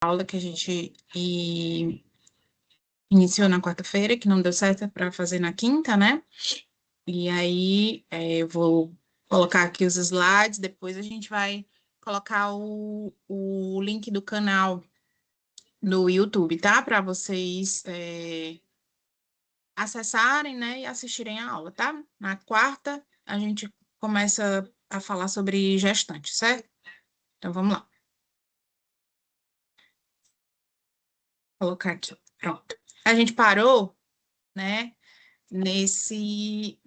aula que a gente iniciou na quarta-feira, que não deu certo para fazer na quinta, né? E aí eu vou colocar aqui os slides, depois a gente vai colocar o link do canal no YouTube, tá? Para vocês acessarem, né, e assistirem a aula, tá? Na quarta, a gente começa a falar sobre gestante, certo? Então, vamos lá. Vou colocar aqui, pronto. A gente parou, né, nesse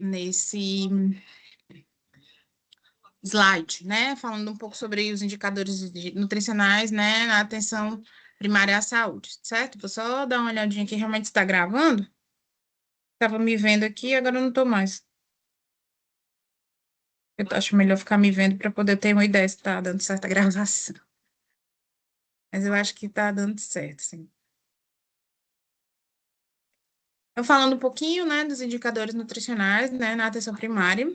slide, né, falando um pouco sobre os indicadores nutricionais, né, na atenção primária à saúde, certo? Vou só dar uma olhadinha aqui, realmente está gravando? Estava me vendo aqui, agora eu não estou mais. Eu acho melhor ficar me vendo para poder ter uma ideia se está dando certa gravação. Mas eu acho que está dando certo, sim. Então, falando um pouquinho, né, dos indicadores nutricionais, né, na atenção primária,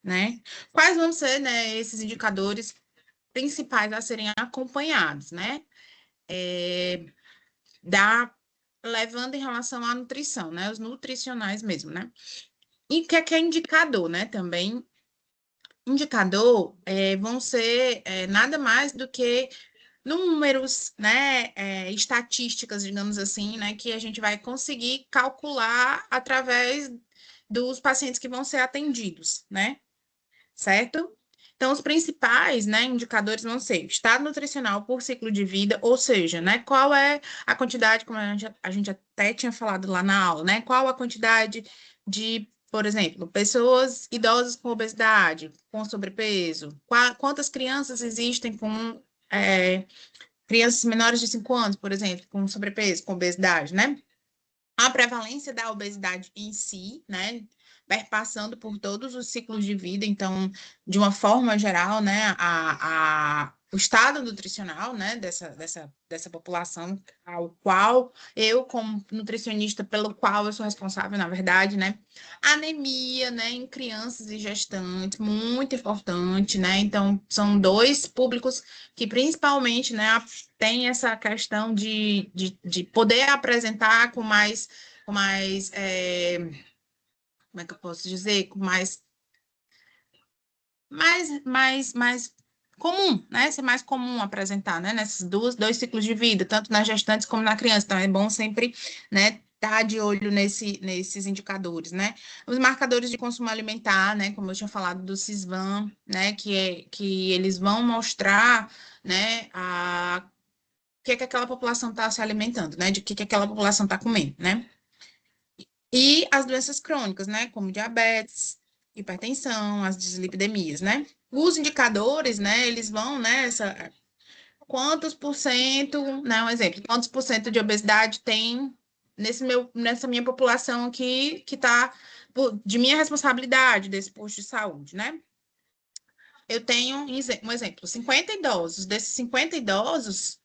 né? Quais vão ser, né, esses indicadores principais a serem acompanhados, né? Levando em relação à nutrição, né? Os nutricionais mesmo, né? E o que é indicador, né? Também, indicador vão ser nada mais do que números, né? Estatísticas, digamos assim, né? Que a gente vai conseguir calcular através dos pacientes que vão ser atendidos, né? Certo? Então, os principais, né, indicadores vão ser estado nutricional por ciclo de vida, ou seja, né, qual é a quantidade, como a gente até tinha falado lá na aula, né, qual a quantidade de, por exemplo, pessoas idosas com obesidade, com sobrepeso, quantas crianças existem com crianças menores de 5 anos, por exemplo, com sobrepeso, com obesidade, né? A prevalência da obesidade em si, né, perpassando por todos os ciclos de vida, então, de uma forma geral, né, o estado nutricional, né, dessa população, ao qual eu, como nutricionista, pelo qual eu sou responsável, na verdade, né, anemia, né, em crianças e gestantes, muito importante, né, então, são dois públicos que, principalmente, né, tem essa questão de poder apresentar como é que eu posso dizer, com mais comum, né? Ser mais comum apresentar, né? Nesses dois ciclos de vida, tanto nas gestantes como na criança. Então, é bom sempre, né? Estar de olho nesses indicadores, né? Os marcadores de consumo alimentar, né? Como eu tinha falado do CISVAM, né? Que eles vão mostrar, né? Que aquela população está se alimentando, né? De que aquela população está comendo, né? E as doenças crônicas, né? Como diabetes, hipertensão, as dislipidemias, né? Os indicadores, né? Eles vão, né? Quantos por cento, né? Um exemplo, quantos por cento de obesidade tem nessa minha população aqui que está de minha responsabilidade desse posto de saúde, né? Eu tenho um exemplo, 50 idosos. Desses 50 idosos,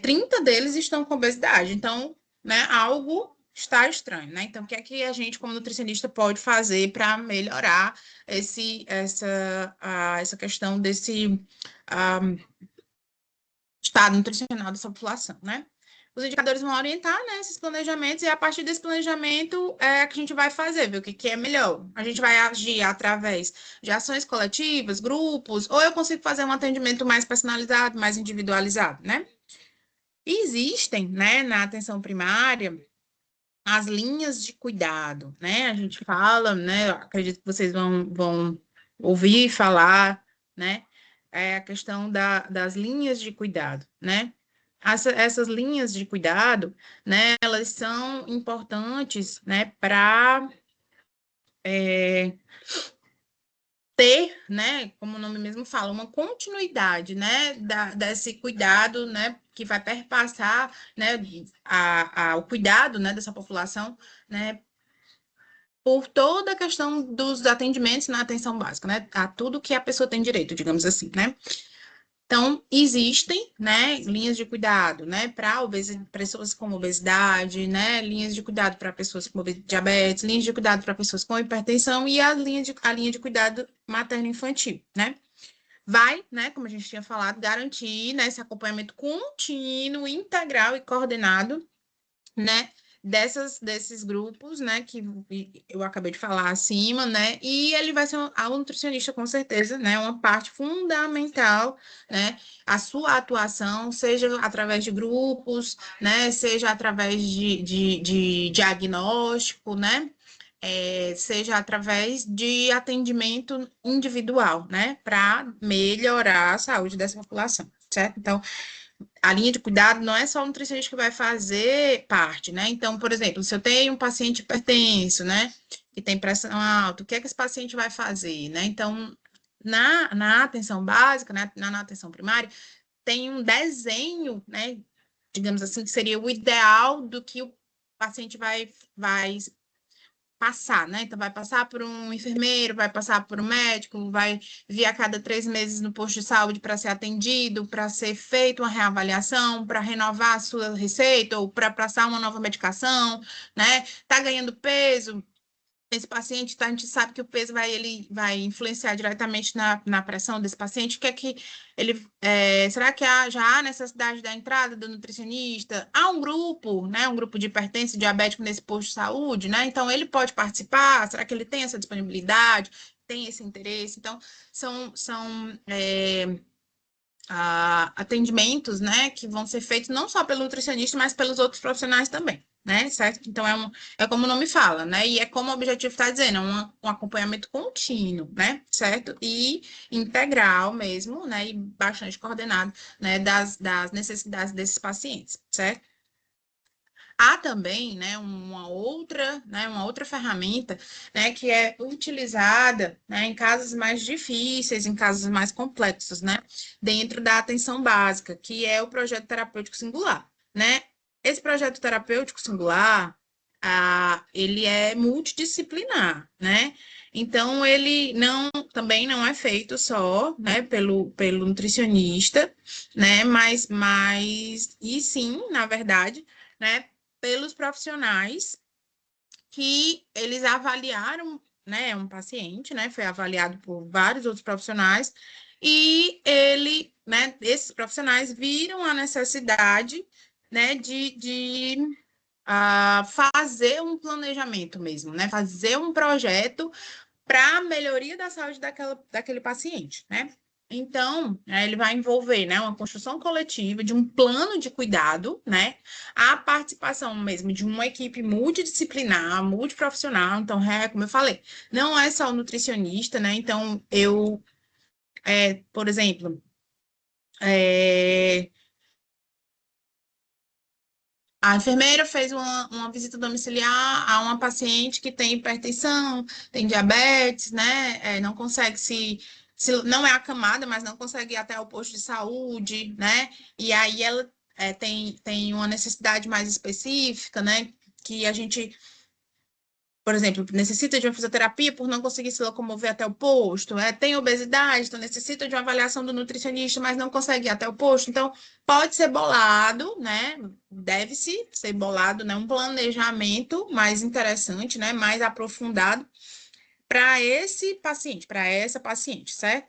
30 deles estão com obesidade. Então, né, algo está estranho, né? Então, o que é que a gente, como nutricionista, pode fazer para melhorar essa questão desse estado nutricional dessa população, né? Os indicadores vão orientar, né, esses planejamentos, e a partir desse planejamento é que a gente vai fazer, ver o que é melhor. A gente vai agir através de ações coletivas, grupos, ou eu consigo fazer um atendimento mais personalizado, mais individualizado, né? Existem, né, na atenção primária, as linhas de cuidado, né? A gente fala, né? Eu acredito que vocês vão ouvir falar, né? A questão das linhas de cuidado, né? Essas linhas de cuidado, né? Elas são importantes, né? Para ter, né, como o nome mesmo fala, uma continuidade, né, desse cuidado, né, que vai perpassar, né, o cuidado, né, dessa população, né, por toda a questão dos atendimentos na atenção básica, né, a tudo que a pessoa tem direito, digamos assim, né. Então, existem, né, linhas de cuidado, né, para pessoas com obesidade, né, linhas de cuidado para pessoas com diabetes, linhas de cuidado para pessoas com hipertensão e a linha de cuidado materno-infantil, né. vai, né, como a gente tinha falado, garantir, né, esse acompanhamento contínuo, integral e coordenado, né, desses grupos, né, que eu acabei de falar acima, né, e ele vai ser um nutricionista com certeza, né, uma parte fundamental, né, a sua atuação, seja através de grupos, né, seja através de diagnóstico, né, seja através de atendimento individual, né, para melhorar a saúde dessa população, certo? Então, a linha de cuidado não é só o nutricionista que vai fazer parte, né? Então, por exemplo, se eu tenho um paciente hipertenso, né, que tem pressão alta, o que é que esse paciente vai fazer, né? Então, na atenção básica, né, na atenção primária, tem um desenho, né, digamos assim, que seria o ideal do que o paciente vai passar, né? Então, vai passar por um enfermeiro, vai passar por um médico, vai vir a cada 3 meses no posto de saúde para ser atendido, para ser feita uma reavaliação, para renovar a sua receita ou para passar uma nova medicação, né? Tá ganhando peso, esse paciente, tá, a gente sabe que o peso ele vai influenciar diretamente na pressão desse paciente. O que é que ele. Será que já há necessidade da entrada do nutricionista? Há um grupo, né? Um grupo de hipertenso diabético nesse posto de saúde, né? Então, ele pode participar? Será que ele tem essa disponibilidade? Tem esse interesse? Então, são atendimentos, né, que vão ser feitos não só pelo nutricionista, mas pelos outros profissionais também, né, certo? Então, é como o nome fala, né, e é como o objetivo está dizendo, é um acompanhamento contínuo, né, certo? E integral mesmo, né, e bastante coordenado, né, das necessidades desses pacientes, certo? Há também, né, uma outra ferramenta, né, que é utilizada, né, em casos mais difíceis, em casos mais complexos, né, dentro da atenção básica, que é o projeto terapêutico singular, né? Esse projeto terapêutico singular, ele é multidisciplinar, né? Então, ele também não é feito só, né, pelo nutricionista, né, e sim, na verdade, né, pelos profissionais que eles avaliaram, né, um paciente, né, foi avaliado por vários outros profissionais e esses profissionais viram a necessidade, né, de fazer um planejamento mesmo, né, fazer um projeto para a melhoria da saúde daquele paciente, né? Então, ele vai envolver, né, uma construção coletiva de um plano de cuidado, né, a participação mesmo de uma equipe multidisciplinar, multiprofissional. Então, como eu falei, não é só o nutricionista, né? Então, por exemplo, é, a enfermeira fez uma visita domiciliar a uma paciente que tem hipertensão, tem diabetes, né? Não consegue se não é acamada, mas não consegue ir até o posto de saúde, né? E aí ela tem uma necessidade mais específica, né? Que a gente, por exemplo, necessita de uma fisioterapia por não conseguir se locomover até o posto, tem obesidade, então necessita de uma avaliação do nutricionista, mas não consegue ir até o posto. Então, pode ser bolado, né? Deve-se ser bolado, né? Um planejamento mais interessante, né? Mais aprofundado para esse paciente, para essa paciente, certo?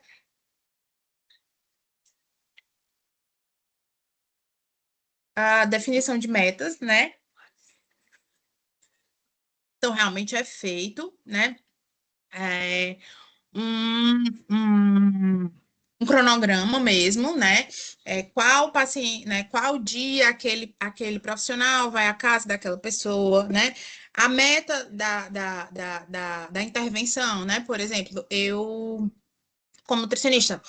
A definição de metas, né? Então, realmente é feito, né? É, um, um, um cronograma mesmo, né? Qual paciente, né? Qual dia aquele profissional vai à casa daquela pessoa, né? A meta da intervenção, né? Por exemplo, eu como nutricionista,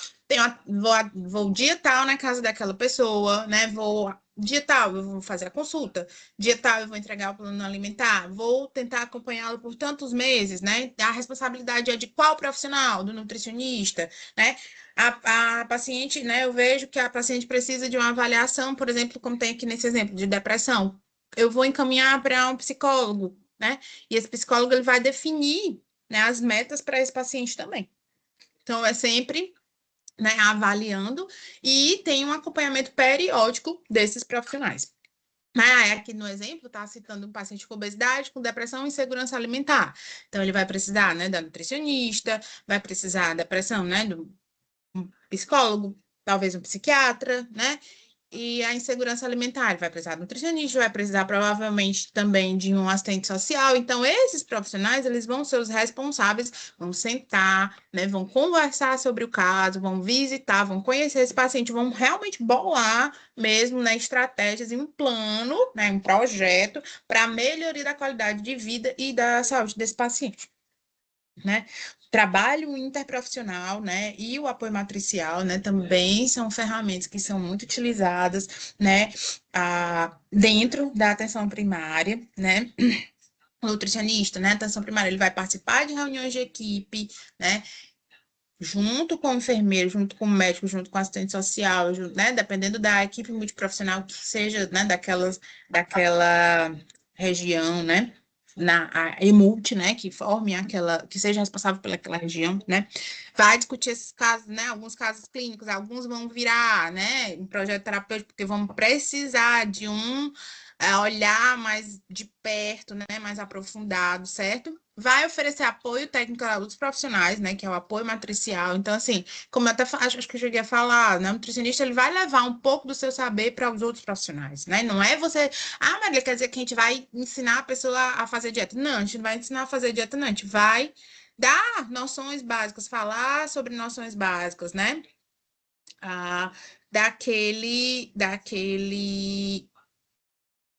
vou dia tal na casa daquela pessoa, né? Vou dia tal, eu vou fazer a consulta, dia tal eu vou entregar o plano alimentar, vou tentar acompanhá-lo por tantos meses, né? A responsabilidade é de qual profissional? Do nutricionista, né? A paciente, né? Eu vejo que a paciente precisa de uma avaliação, por exemplo, como tem aqui nesse exemplo, de depressão. Eu vou encaminhar para um psicólogo, né? E esse psicólogo ele vai definir, né, as metas para esse paciente também. Então, é sempre, né, avaliando e tem um acompanhamento periódico desses profissionais. Aqui no exemplo, está citando um paciente com obesidade, com depressão e insegurança alimentar. Então, ele vai precisar, né, da nutricionista, vai precisar da pressão, né, um psicólogo, talvez um psiquiatra, né? E a insegurança alimentar, ele vai precisar de nutricionista, vai precisar provavelmente também de um assistente social. Então, esses profissionais, eles vão ser os responsáveis, vão sentar, né, vão conversar sobre o caso, vão visitar, vão conhecer esse paciente, vão realmente bolar mesmo, né, estratégias e um plano, né, um projeto para melhoria da qualidade de vida e da saúde desse paciente, né? Trabalho interprofissional, né, e o apoio matricial, né, também são ferramentas que são muito utilizadas, né, dentro da atenção primária, né? O nutricionista, né, atenção primária, ele vai participar de reuniões de equipe, né, junto com o enfermeiro, junto com o médico, junto com o assistente social, né, dependendo da equipe multiprofissional que seja, né, daquela região, né, a EMULT, né, que forme aquela, que seja responsável pelaquela região, né, vai discutir esses casos, né, alguns casos clínicos, alguns vão virar, né, um projeto terapêutico, porque vão precisar de um olhar mais de perto, né, mais aprofundado, certo? Vai oferecer apoio técnico aos profissionais, né, que é o apoio matricial. Então, assim, como eu até acho que eu cheguei a falar, né, o nutricionista ele vai levar um pouco do seu saber para os outros profissionais, né? Não é você, Maria, quer dizer que a gente vai ensinar a pessoa a fazer dieta. Não, a gente não vai ensinar a fazer dieta, não. A gente vai dar noções básicas, falar sobre noções básicas, né? Ah,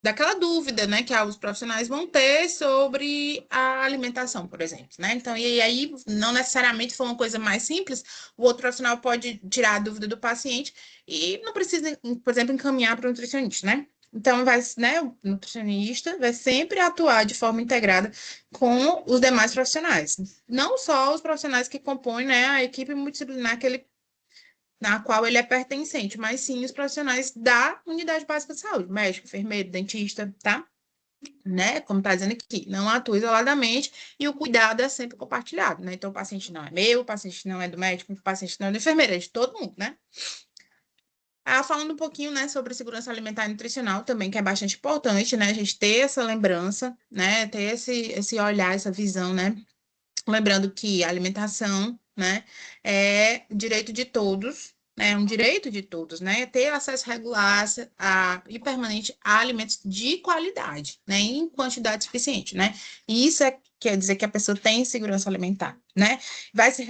daquela dúvida, né, que os profissionais vão ter sobre a alimentação, por exemplo, né? Então, e aí, não necessariamente for uma coisa mais simples, o outro profissional pode tirar a dúvida do paciente e não precisa, por exemplo, encaminhar para o nutricionista, né? Então, né, o nutricionista vai sempre atuar de forma integrada com os demais profissionais, não só os profissionais que compõem, né, a equipe multidisciplinar que ele na qual ele é pertencente, mas sim os profissionais da unidade básica de saúde, médico, enfermeiro, dentista, tá? Né? Como está dizendo aqui, não atua isoladamente e o cuidado é sempre compartilhado, né? Então, o paciente não é meu, o paciente não é do médico, o paciente não é do enfermeiro, é de todo mundo, né? Falando um pouquinho, né, sobre segurança alimentar e nutricional também, que é bastante importante, né? A gente ter essa lembrança, né? Ter esse olhar, essa visão, né? Lembrando que a alimentação, né, é direito de todos, né, é um direito de todos, né, ter acesso regular e permanente a alimentos de qualidade, né, em quantidade suficiente, né, e isso quer dizer que a pessoa tem segurança alimentar, né, vai se,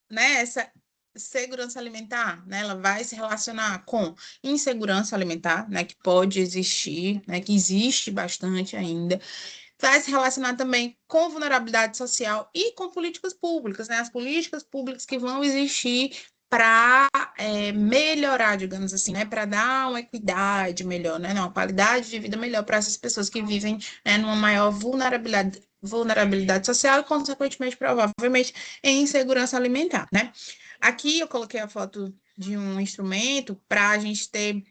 né, essa segurança alimentar, né, ela vai se relacionar com insegurança alimentar, né, que pode existir, né, que existe bastante ainda, vai se relacionar também com vulnerabilidade social e com políticas públicas, né? As políticas públicas que vão existir para melhorar, digamos assim, né? Para dar uma equidade melhor, né? Uma qualidade de vida melhor para essas pessoas que vivem, né, numa maior vulnerabilidade social e, consequentemente, provavelmente, em insegurança alimentar, né? Aqui eu coloquei a foto de um instrumento para a gente ter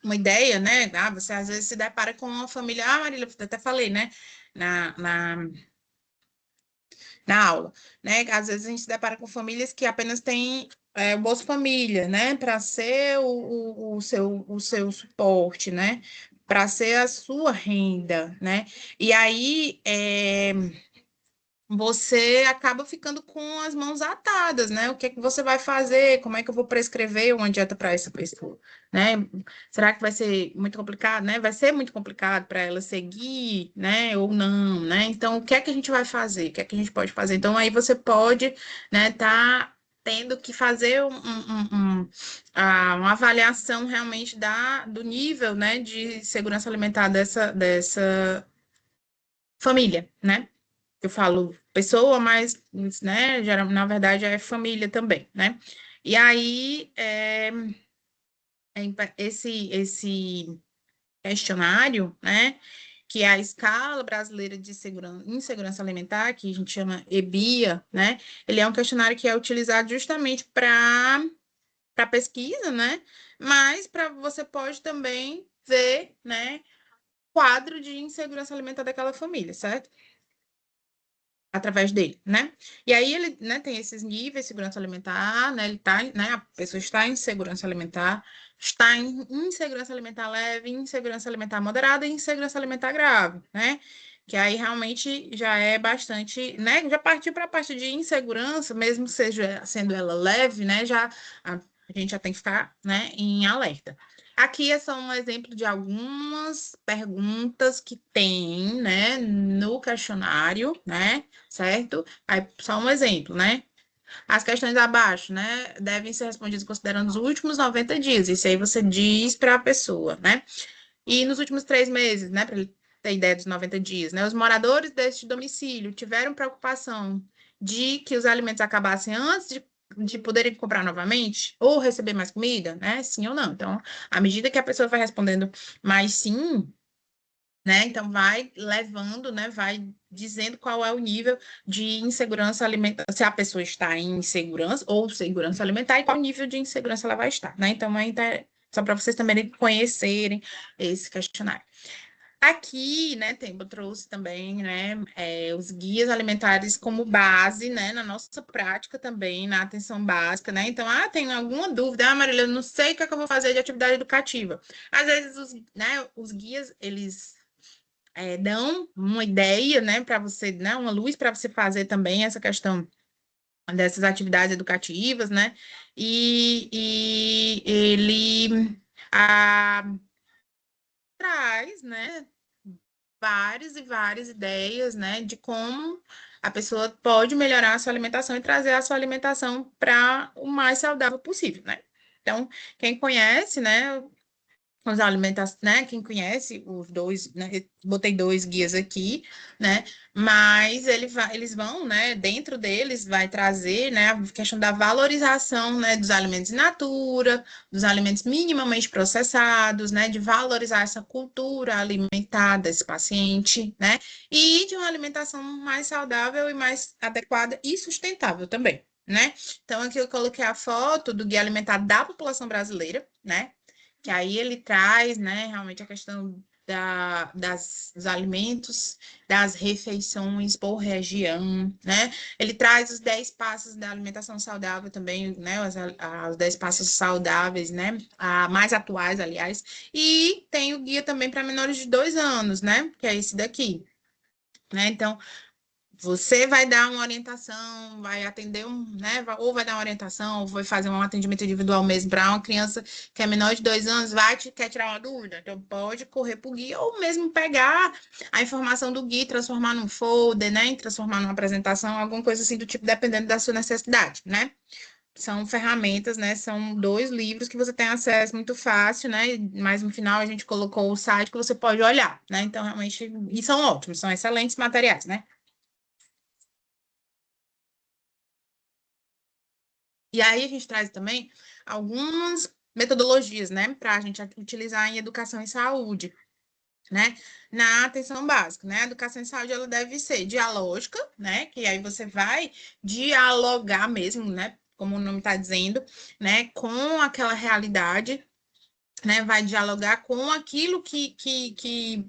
uma ideia, né? Você às vezes se depara com uma família. Marília, eu até falei, né? Na, na, na aula, né? Às vezes a gente se depara com famílias que apenas têm o Bolsa Família, né? Para ser o seu suporte, né? Para ser a sua renda, né? E aí, você acaba ficando com as mãos atadas, né? O que é que você vai fazer? Como é que eu vou prescrever uma dieta para essa pessoa, né? Será que vai ser muito complicado, né? Vai ser muito complicado para ela seguir, né? Ou não, né? Então, o que é que a gente vai fazer? O que é que a gente pode fazer? Então, aí você pode, né, tá tendo que fazer uma avaliação realmente do nível, né, de segurança alimentar dessa família, né? Eu falo pessoa, mas, né, na verdade é família também, né? E aí, esse questionário, né, que é a Escala Brasileira de Insegurança Alimentar, que a gente chama EBIA, né, ele é um questionário que é utilizado justamente para pesquisa, né, mas você pode também ver, né, quadro de insegurança alimentar daquela família, certo? Através dele, né? E aí ele, né, tem esses níveis de segurança alimentar, né? Ele tá, né? A pessoa está em segurança alimentar, está em insegurança alimentar leve, insegurança alimentar moderada e insegurança alimentar grave, né? Que aí realmente já é bastante, né? Já partiu para a parte de insegurança, mesmo seja sendo ela leve, né? Já a gente já tem que ficar, né, em alerta. Aqui é só um exemplo de algumas perguntas que tem, né, no questionário, né? Certo? Aí só um exemplo, né? As questões abaixo, né, devem ser respondidas considerando os últimos 90 dias. Isso aí você diz para a pessoa, né? E nos últimos 3 meses, né, para ele ter ideia dos 90 dias, né, os moradores deste domicílio tiveram preocupação de que os alimentos acabassem antes de poderem comprar novamente ou receber mais comida, né? Sim ou não. Então, à medida que a pessoa vai respondendo mais sim, né? Então, vai levando, né? Vai dizendo qual é o nível de insegurança alimentar, se a pessoa está em insegurança ou segurança alimentar e qual nível de insegurança ela vai estar, né? Então, só para vocês também conhecerem esse questionário. Aqui, né, eu trouxe também, né, os guias alimentares como base, né, na nossa prática também, na atenção básica, né? Então, tem alguma dúvida? Marília, eu não sei o que é que eu vou fazer de atividade educativa. Às vezes, os guias, eles dão uma ideia, né, para você, né, uma luz para você fazer também essa questão dessas atividades educativas, né? E ele traz, né, várias e várias ideias, né, de como a pessoa pode melhorar a sua alimentação e trazer a sua alimentação para o mais saudável possível, né? Então, quem conhece, né, os alimentos, né? Quem conhece os dois, né? Botei 2 guias aqui, né? Mas eles vão, né? Dentro deles vai trazer, né? A questão da valorização, né? Dos alimentos in natura, dos alimentos minimamente processados, né? De valorizar essa cultura alimentar desse paciente, né? E de uma alimentação mais saudável e mais adequada e sustentável também, né? Então aqui eu coloquei a foto do guia alimentar da população brasileira, né? Que aí ele traz, né, realmente a questão dos alimentos, das refeições por região, né? Ele traz os 10 passos da alimentação saudável também, né? Os 10 passos saudáveis, né? Mais atuais, aliás. E tem o guia também para menores de 2 anos, né? Que é esse daqui. Né? Então, você vai dar uma orientação, vai atender né? Ou vai dar uma orientação, ou vai fazer um atendimento individual mesmo para uma criança que é menor de 2 anos, quer tirar uma dúvida? Então pode correr para o guia, ou mesmo pegar a informação do guia, transformar num folder, né? Transformar numa apresentação, alguma coisa assim do tipo, dependendo da sua necessidade, né? São ferramentas, né? São 2 livros que você tem acesso muito fácil, né? Mas no final a gente colocou o site que você pode olhar, né? Então, realmente, e são ótimos, são excelentes materiais, né? E aí a gente traz também algumas metodologias, né, para a gente utilizar em educação e saúde, né, na atenção básica, né, a educação e saúde ela deve ser dialógica, né, que aí você vai dialogar mesmo, né, como o nome está dizendo, né, com aquela realidade, né, vai dialogar com aquilo que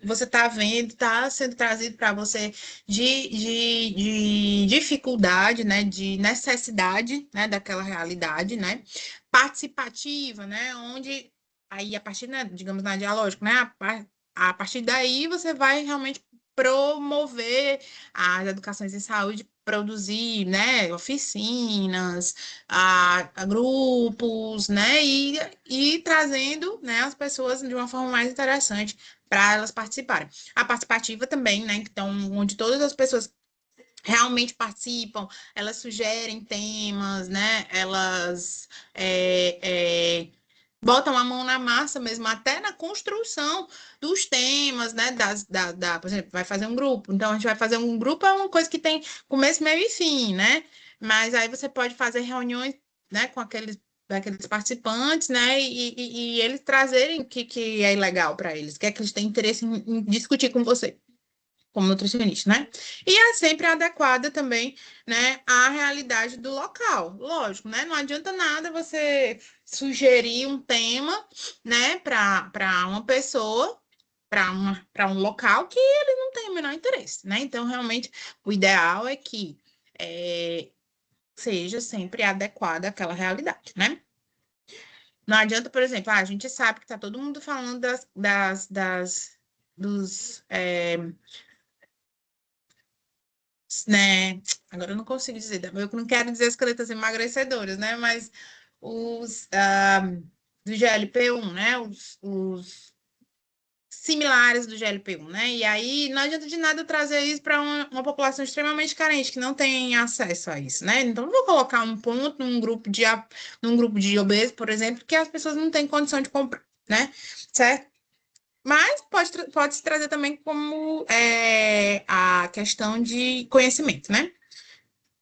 você está vendo, está sendo trazido para você de dificuldade, né, de necessidade, né, daquela realidade, né, participativa, né, onde aí a partir, né, digamos, na dialógica, né, a partir daí você vai realmente promover as educações em saúde, produzir, né, oficinas, a grupos, né, e trazendo, né, as pessoas de uma forma mais interessante para elas participarem. A participativa também, né, então, onde todas as pessoas realmente participam, elas sugerem temas, né, elas botam a mão na massa mesmo, até na construção dos temas, né? Por exemplo, vai fazer um grupo. Então, a gente vai fazer um grupo, é uma coisa que tem começo, meio e fim, né? Mas aí você pode fazer reuniões, né, com aqueles participantes, né? E eles trazerem o que é legal para eles, o que é que eles têm interesse em discutir com você como nutricionista, né? E é sempre adequada também, né, à realidade do local. Lógico, né? Não adianta nada você sugerir um tema, né, para uma pessoa, para um local que ele não tem o menor interesse, né? Então, realmente, o ideal é que seja sempre adequada àquela realidade, né? Não adianta, por exemplo, a gente sabe que está todo mundo falando dos né? Agora eu não consigo dizer, eu não quero dizer as canetas emagrecedoras, né? Mas os do GLP-1, né? Os similares do GLP-1, né? E aí não adianta de nada trazer isso para uma população extremamente carente que não tem acesso a isso, né? Então, não vou colocar um ponto num grupo de obesos, por exemplo, que as pessoas não têm condição de comprar, né? Certo? Mas pode se trazer também como a questão de conhecimento, né?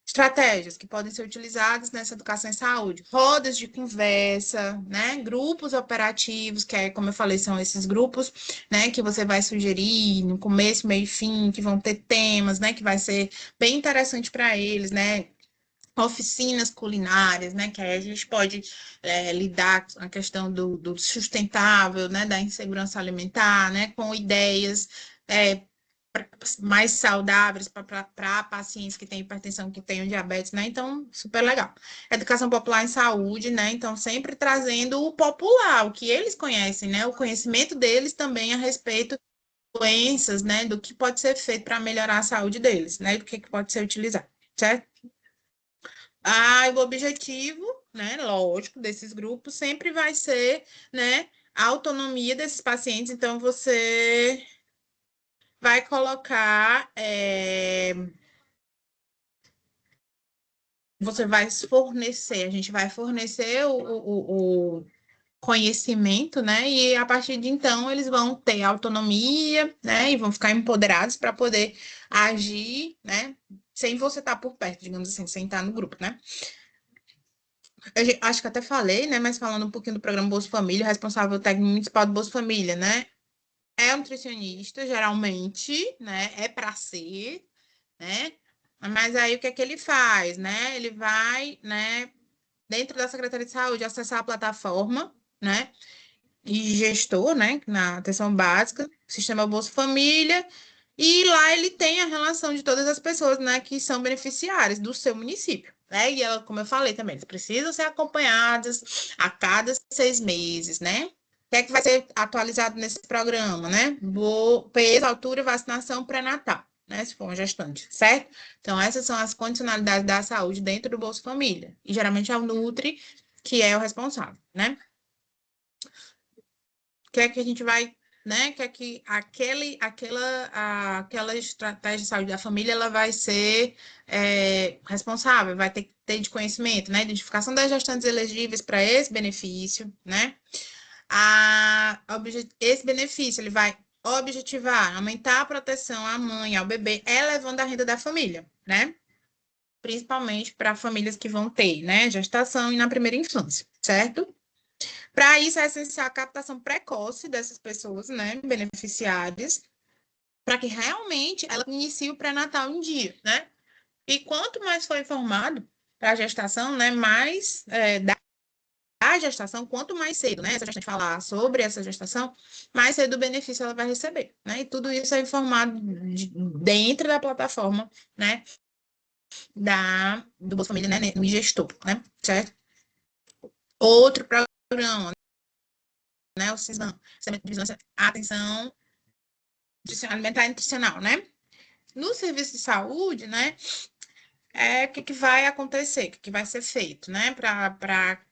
Estratégias que podem ser utilizadas nessa educação em saúde, rodas de conversa, né? Grupos operativos, que é, como eu falei, são esses grupos, né, que você vai sugerir no começo, meio e fim, que vão ter temas, né, que vai ser bem interessante para eles, né? Oficinas culinárias, né? Que aí a gente pode lidar com a questão do sustentável, né? Da insegurança alimentar, né? Com ideias mais saudáveis para pacientes que têm hipertensão, que têm diabetes, né? Então, super legal. Educação popular em saúde, né? Então, sempre trazendo o popular, o que eles conhecem, né? O conhecimento deles também a respeito de doenças, né? Do que pode ser feito para melhorar a saúde deles, né? Do que pode ser utilizado, certo? Ah, e o objetivo, né, lógico, desses grupos sempre vai ser, né, a autonomia desses pacientes. Então, você vai colocar, você vai fornecer, a gente vai fornecer o conhecimento, né, e a partir de então eles vão ter autonomia, né, e vão ficar empoderados para poder agir, né, sem você estar por perto, digamos assim, sem estar no grupo, né? Acho que até falei, né? Mas falando um pouquinho do programa Bolsa Família, o responsável técnico municipal do Bolsa Família, né? É um nutricionista, geralmente, né? É para ser, né? Mas aí o que é que ele faz, né? Ele vai, né? Dentro da Secretaria de Saúde, acessar a plataforma, né? E gestor, né? Na atenção básica, sistema Bolsa Família. E lá ele tem a relação de todas as pessoas, né, que são beneficiárias do seu município, né? E ela, como eu falei também, eles precisam ser acompanhadas a cada 6 meses, né? O que é que vai ser atualizado nesse programa, né? Peso, altura e vacinação pré-natal, né? Se for uma gestante, certo? Então, essas são as condicionalidades da saúde dentro do Bolsa Família. E geralmente é o Nutri que é o responsável, né? Que é que a gente vai, né? Que é que aquela estratégia de saúde da família ela vai ser responsável, vai ter que ter de conhecimento, né? Identificação das gestantes elegíveis para esse benefício, né? Esse benefício ele vai objetivar, aumentar a proteção à mãe, ao bebê, elevando a renda da família, né? Principalmente para famílias que vão ter, né? Gestação e na primeira infância, certo? Para isso, é essencial a captação precoce dessas pessoas, né, beneficiárias, para que realmente ela inicie o pré-natal em dia, né? E quanto mais for informado para a gestação, né, mais da gestação, quanto mais cedo, né, essa gestante falar sobre essa gestação, mais cedo o benefício ela vai receber, né? E tudo isso é informado dentro da plataforma, né, do Bolsa Família, né, no gestor, né, certo? Outro programa, né, o CISAM, Vigilância, Atenção Alimentar e Nutricional, né? No serviço de saúde, né, o que vai acontecer, o que vai ser feito, né, para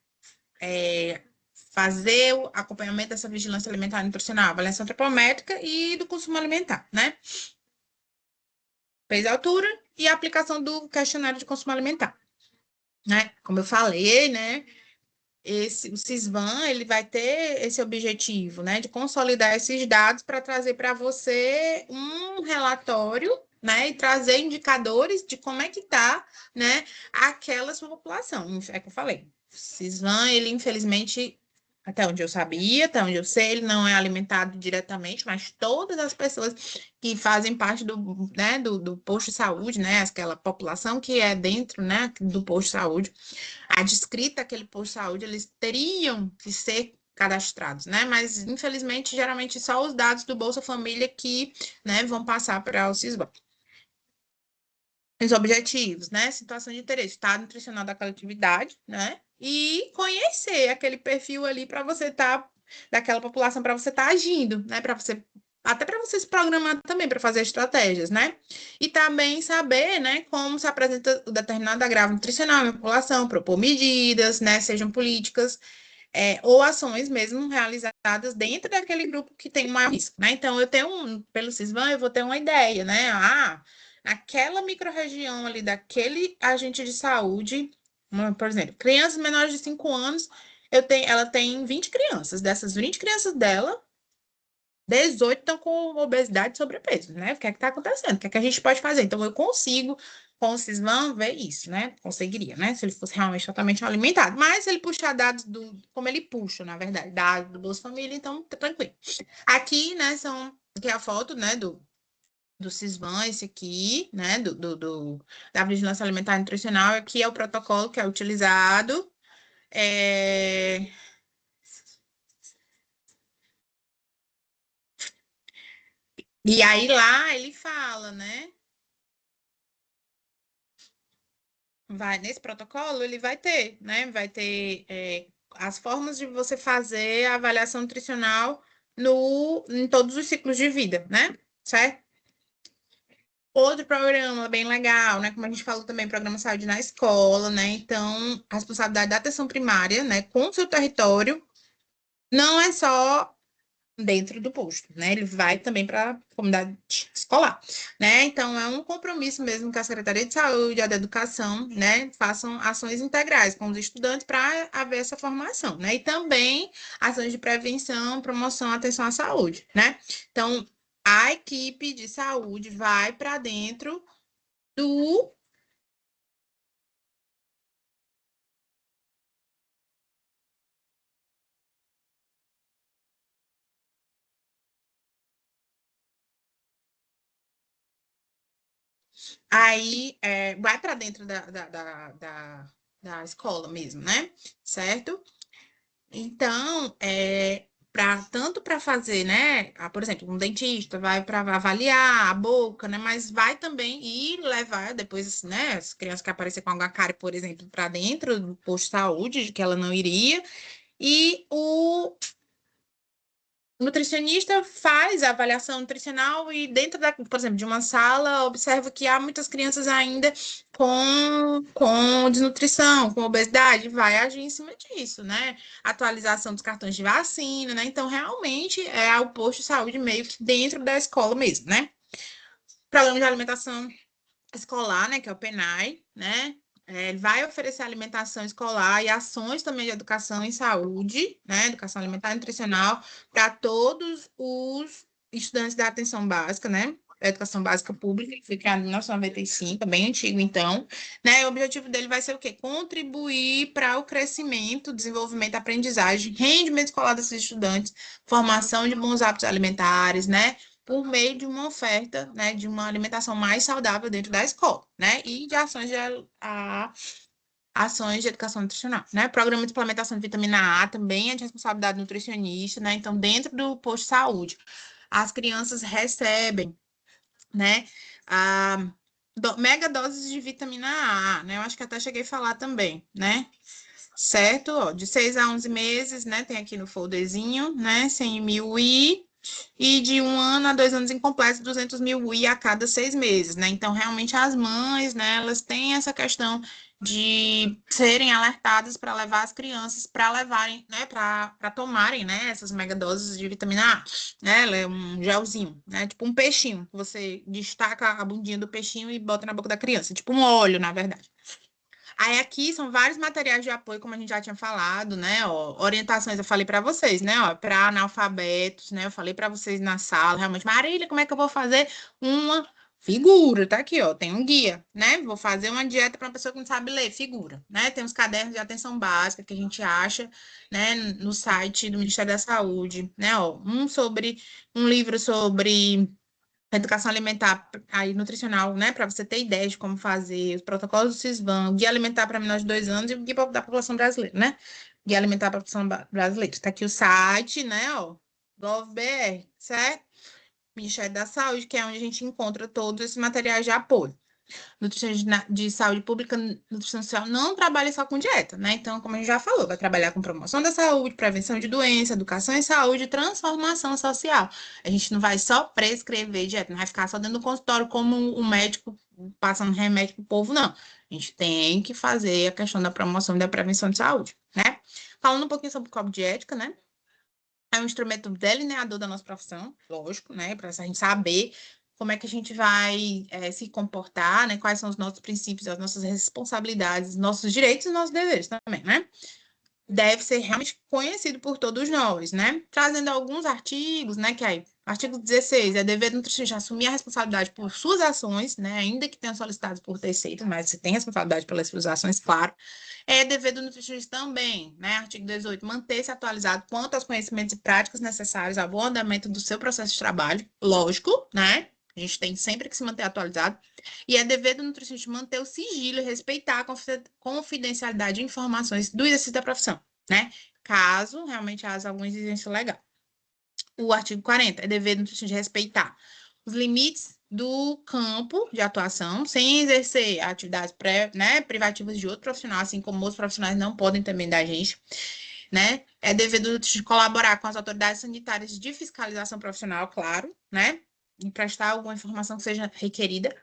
fazer o acompanhamento dessa vigilância alimentar e nutricional, avaliação antropométrica e do consumo alimentar, né? Peso e altura e a aplicação do questionário de consumo alimentar, né? Como eu falei, né, o CISVAN ele vai ter esse objetivo, né, de consolidar esses dados para trazer para você um relatório, né, e trazer indicadores de como é que está, né, aquela sua população. É que eu falei. O CISVAN, ele infelizmente até onde eu sabia, até onde eu sei, ele não é alimentado diretamente, mas todas as pessoas que fazem parte do posto de saúde, né, aquela população que é dentro, né, do posto de saúde, adscrita àquele posto de saúde, eles teriam que ser cadastrados, né? Mas, infelizmente, geralmente só os dados do Bolsa Família que, né, vão passar para o CISBAN. Os objetivos, né? Situação de interesse, estado nutricional da coletividade, né? E conhecer aquele perfil ali para você estar, daquela população, para você estar agindo, né? Para você Até para você se programar também para fazer estratégias, né? E também saber, né, como se apresenta o determinado agravo nutricional na população, propor medidas, né, sejam políticas, ou ações mesmo realizadas dentro daquele grupo que tem um maior risco, né? Então, eu tenho pelo Sisvan, eu vou ter uma ideia, né? Naquela microrregião ali daquele agente de saúde, por exemplo, crianças menores de 5 anos, ela tem 20 crianças. Dessas 20 crianças dela, 18 estão com obesidade e sobrepeso, né? O que é que está acontecendo? O que é que a gente pode fazer? Então, eu consigo, com o Sisvan, ver isso, né? Conseguiria, né? Se ele fosse realmente totalmente alimentado. Mas se ele puxar dados como ele puxa, na verdade, dados do Bolsa Família, então, tá tranquilo. Aqui, né, aqui é a foto, né, do Sisvan, esse aqui, né, da Vigilância Alimentar e Nutricional. Aqui é o protocolo que é utilizado. É... E aí lá ele fala, né? Nesse protocolo, ele vai ter, né? Vai ter as formas de você fazer a avaliação nutricional em todos os ciclos de vida, né? Certo? Outro programa bem legal, né? Como a gente falou também, programa Saúde na Escola, né? Então, a responsabilidade da atenção primária, né? Com o seu território, não é só dentro do posto, né? Ele vai também para a comunidade escolar, né? Então, é um compromisso mesmo que a Secretaria de Saúde e a da Educação, né, façam ações integrais com os estudantes para haver essa formação, né? E também ações de prevenção, promoção, atenção à saúde, né? Então, a equipe de saúde vai para dentro do. Aí, vai para dentro da escola mesmo, né? Certo? Então, tanto para fazer, né? Por exemplo, um dentista vai para avaliar a boca, né? Mas vai também ir levar depois, né? As crianças que aparecer com alguma cárie, por exemplo, para dentro do posto de saúde, de que ela não iria. E o nutricionista faz a avaliação nutricional e dentro por exemplo, de uma sala, observa que há muitas crianças ainda com desnutrição, com obesidade, vai agir em cima disso, né? Atualização dos cartões de vacina, né? Então, realmente, é o posto de saúde meio que dentro da escola mesmo, né? Programa de alimentação escolar, né, que é o PENAI, né? Ele vai oferecer alimentação escolar e ações também de educação em saúde, né? Educação alimentar e nutricional para todos os estudantes da atenção básica, né? Da educação básica pública, que foi criado em 1995, é bem antigo, então, né? O objetivo dele vai ser o quê? Contribuir para o crescimento, desenvolvimento, aprendizagem, rendimento escolar desses estudantes, formação de bons hábitos alimentares, né? Por meio de uma oferta, né, de uma alimentação mais saudável dentro da escola, né, e de ações de educação nutricional, né, programa de implementação de vitamina A também é de responsabilidade nutricionista, né, então dentro do posto de saúde, as crianças recebem, né, a mega doses de vitamina A, né, eu acho que até cheguei a falar também, né, certo? Ó, de 6 a 11 meses, né? Tem aqui no folderzinho, né? 100 mil UI. E de 1 ano a 2 anos incompletos, 200 mil UI a cada 6 meses, né? Então, realmente, as mães, né? Elas têm essa questão de serem alertadas para levar as crianças para levarem, né? Para tomarem, né? Essas megadoses de vitamina A, né? Ela é um gelzinho, né? Tipo um peixinho. Você destaca a bundinha do peixinho e bota na boca da criança. Tipo um óleo, na verdade. Aí aqui são vários materiais de apoio, como a gente já tinha falado, né? Ó, orientações eu falei para vocês, né? Ó, para analfabetos, né? Eu falei para vocês na sala, realmente, Marília, como é que eu vou fazer uma figura? Tá aqui, ó, tem um guia, né? Vou fazer uma dieta para uma pessoa que não sabe ler, figura, né? Tem os cadernos de atenção básica que a gente acha, né, no site do Ministério da Saúde, né? Ó, um livro sobre educação alimentar aí nutricional, né, para você ter ideia de como fazer, os protocolos do Sisvan, o guia alimentar para menores de 2 anos e o guia da população brasileira, né? Guia alimentar para a população brasileira. Está aqui o site, né, ó, GovBR, certo? Ministério da Saúde, que é onde a gente encontra todos esses materiais de apoio. Nutricionista de saúde pública, nutrição social, não trabalha só com dieta, né? Então, como a gente já falou, vai trabalhar com promoção da saúde, prevenção de doença, educação em saúde e transformação social. A gente não vai só prescrever dieta, não vai ficar só dentro do consultório como um médico passando remédio pro povo, não. A gente tem que fazer a questão da promoção e da prevenção de saúde, né? Falando um pouquinho sobre o código de ética, né? É um instrumento delineador da nossa profissão, lógico, né? Para a gente saber como é que a gente vai se comportar, né? Quais são os nossos princípios, as nossas responsabilidades, nossos direitos e nossos deveres também, né? Deve ser realmente conhecido por todos nós, né? Trazendo alguns artigos, né? Que aí, artigo 16, é dever do nutricionista assumir a responsabilidade por suas ações, né? Ainda que tenha solicitado por terceiro, mas você tem responsabilidade pelas suas ações, claro. É dever do nutricionista também, né? Artigo 18, manter-se atualizado quanto aos conhecimentos e práticas necessários ao bom andamento do seu processo de trabalho, lógico, né? A gente tem sempre que se manter atualizado. E é dever do nutricionista manter o sigilo e respeitar a confidencialidade de informações do exercício da profissão, né? Caso realmente haja alguma exigência legal. O artigo 40 é dever do nutricionista respeitar os limites do campo de atuação, sem exercer atividades privativas de outro profissional, assim como outros profissionais não podem também da gente, né? É dever do nutricionista colaborar com as autoridades sanitárias de fiscalização profissional, claro, né? E prestar alguma informação que seja requerida.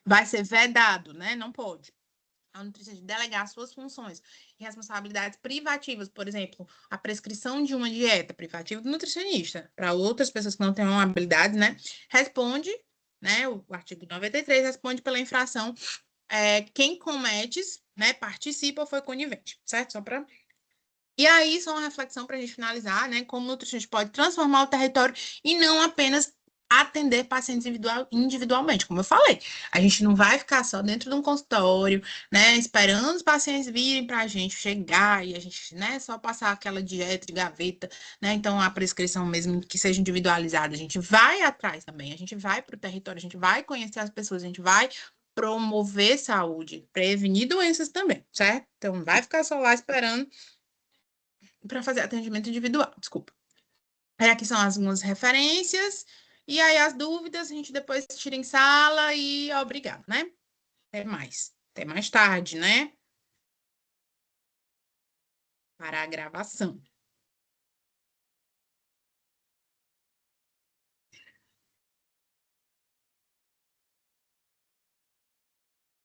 Vai ser vedado, né? Não pode. A nutricionista delegar suas funções e responsabilidades privativas, por exemplo, a prescrição de uma dieta privativa do nutricionista para outras pessoas que não tenham habilidade, né? Responde, né? O artigo 93 responde pela infração quem comete, né? Participa ou foi conivente, certo? Só para. E aí, só uma reflexão para a gente finalizar, né? Como o nutricionista pode transformar o território e não apenas atender pacientes individualmente, como eu falei. A gente não vai ficar só dentro de um consultório, né? Esperando os pacientes virem para a gente chegar e a gente, né? Só passar aquela dieta de gaveta, né? Então, a prescrição mesmo que seja individualizada, a gente vai atrás também, a gente vai para o território, a gente vai conhecer as pessoas, a gente vai promover saúde, prevenir doenças também, certo? Então, não vai ficar só lá esperando para fazer atendimento individual, desculpa. Aí aqui são algumas referências, e aí as dúvidas a gente depois tira em sala e obrigado, né? Até mais. Até mais tarde, né? Para a gravação.